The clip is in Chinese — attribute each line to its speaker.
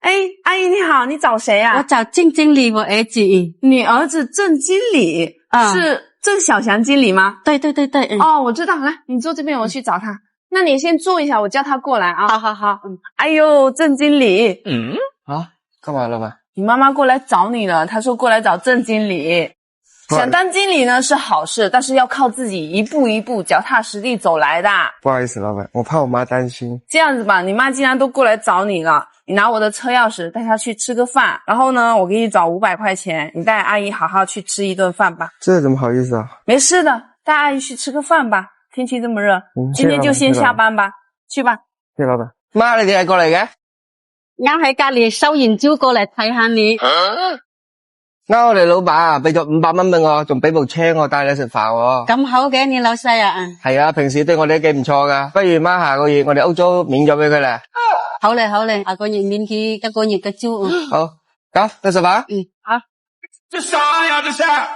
Speaker 1: 哎，阿姨你好，你找谁呀？
Speaker 2: 我找郑经理，我儿子。
Speaker 1: 你儿子郑经理是郑小祥经理吗？
Speaker 2: 对。
Speaker 1: 哦，我知道，来，你坐这边，我去找他。那你先坐一下，我叫他过来啊。
Speaker 2: 好。
Speaker 1: 哎呦，郑经理。
Speaker 3: 啊，干嘛了吧？
Speaker 1: 你妈妈过来找你了，她说过来找郑经理。想当经理呢是好事，但是要靠自己一步一步脚踏实地走来的。
Speaker 3: 不好意思，老板，我怕我妈担心。
Speaker 1: 这样子吧，你妈既然都过来找你了，你拿我的车钥匙带她去吃个饭，然后呢，我给你找500块钱，你带阿姨好好去吃一顿饭吧。
Speaker 3: 这怎么好意思啊？
Speaker 1: 没事的，带阿姨去吃个饭吧。天气这么热，今天就先下班吧，去吧。
Speaker 3: 谢谢老板。媽，你哋係過嚟嘅？
Speaker 2: 啱喺隔籬收完招過嚟睇下你。
Speaker 3: 啱我哋老闆啊，俾咗500蚊俾我，仲俾部車我帶你食飯喎。
Speaker 2: 咁好嘅，你老細啊？
Speaker 3: 係啊，平時對我哋都幾唔錯噶。不如媽下個月我哋屋租免咗俾佢啦。
Speaker 2: 好嘞，下個月免佢1個月嘅租。
Speaker 3: 好，咁去食飯。
Speaker 2: 好。
Speaker 4: 这啥呀？这是啊！